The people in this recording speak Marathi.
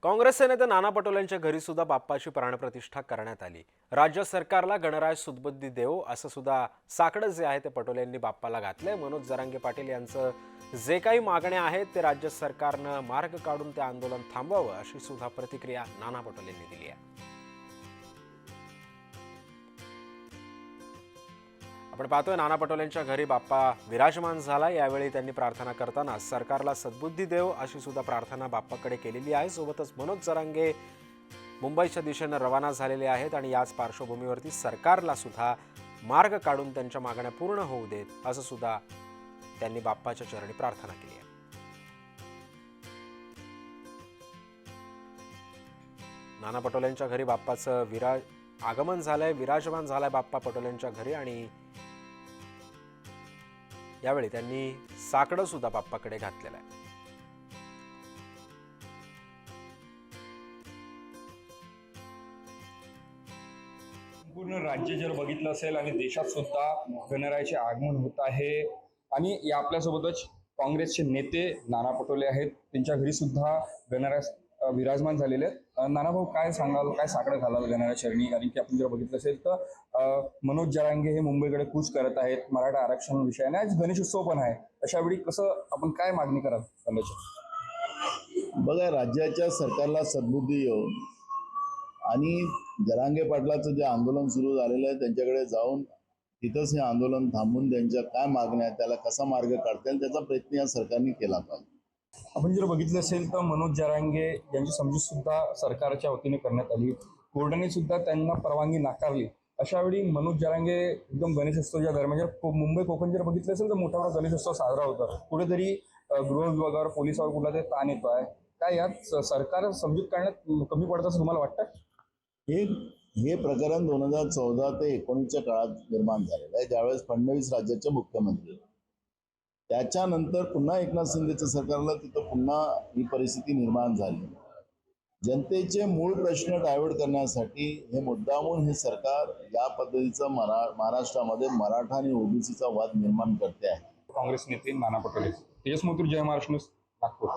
काँग्रेसचे नेते नाना पटोलेंच्या घरी सुद्धा बाप्पाची प्राणप्रतिष्ठा करण्यात आली। राज्य सरकारला गणराज सुदबुद्धी देव असं सुद्धा साकडं जे आहे ते पटोलेंनी बाप्पाला घातलंय। मनोज जरांगे पाटील यांचं जे काही मागण्या आहेत ते राज्य सरकारनं मार्ग काढून ते आंदोलन थांबवावं अशी सुद्धा प्रतिक्रिया नाना पटोलेंनी दिली आहे। आपण पाहतोय नाना पटोलेंच्या घरी बाप्पा विराजमान झाला। यावेळी त्यांनी प्रार्थना करताना सरकारला सद्बुद्धी देव अशी सुद्धा प्रार्थना बाप्पाकडे केलेली आहे। सोबतच मनोज जरांगे मुंबईच्या दिशेने रवाना झालेले आहेत आणि याच पार्श्वभूमीवरती सरकारला सुद्धा मार्ग काढून त्यांच्या मागण्या पूर्ण होऊ देत असं सुद्धा त्यांनी बाप्पाच्या चरणी प्रार्थना केली आहे। नाना पटोलेंच्या घरी बाप्पाचं आगमन झालंय, विराजमान झालाय बाप्पा पटोलेंच्या घरी आणि यावेळी त्यांनी साकडं सुद्धा बाप्पाकडे घातलेलं आहे। पूर्ण राज्य जर बघितलं असेल आणि देशात सुद्धा गणरायाचे आगमन होत आहे आणि या आपल्यासोबतच काँग्रेसचे नेते नाना पटोले आहेत, त्यांच्या घरी सुद्धा गणराय विराजमान झालेले आहेत। नाना भाऊ, काय सांगाल, काय साकडं घालाल गणराया चरणी? कारण की आपण जर बघितलं असेल तर मनोज जरांगे हे मुंबईकडे कूच करत आहेत मराठा आरक्षण विषयाने। आज गणेशोत्सव पण आहे, अशा वेळी कसं आपण काय मागणी कराल बघा, राज्याच्या सरकारला सद्बुद्धी येऊन आणि जरांगे पाटलाचं जे आंदोलन सुरू झालेलं आहे त्यांच्याकडे जाऊन तिथंच हे आंदोलन थांबून त्यांच्या काय मागण्या आहेत त्याला कसा मार्ग काढता येईल त्याचा प्रयत्न या सरकारने केला पाहिजे। आपण जर बघितलं असेल तर मनोज जरांगे यांची समजूत सुद्धा सरकारच्या वतीने करण्यात आली, कोर्टाने सुद्धा त्यांना परवानगी नाकारली। अशा वेळी मनोज जरांगे एकदम गणेशोत्सवाच्या दरम्यान जर मुंबई कोकण जर बघितलं असेल तर मोठा मोठा गणेशोत्सव साजरा होतो, कुठेतरी गृह विभागावर पोलिसावर कुठला तरी ताण येतो आहे। काय यात सरकार समजूत काढण्यात कमी पडत असं तुम्हाला वाटतं? हे प्रकरण 2014 ते 19च्या काळात निर्माण झालेलं आहे, ज्यावेळेस फडणवीस राज्याचे मुख्यमंत्री। त्याच्यानंतर पुन्हा एकनाथ शिंदेच्या सरकारला तिथं पुन्हा ही परिस्थिती निर्माण झाली। जनतेचे मूळ प्रश्न डायव्हर्ट करण्यासाठी हे मुद्दामून हे सरकार या पद्धतीचा महाराष्ट्रामध्ये मराठा आणि ओबीसीचा वाद निर्माण करते आहे। काँग्रेस नेते नाना पटोले, तेजस मुतूर, जय महाराष्ट्र न्यूज, नागपूर।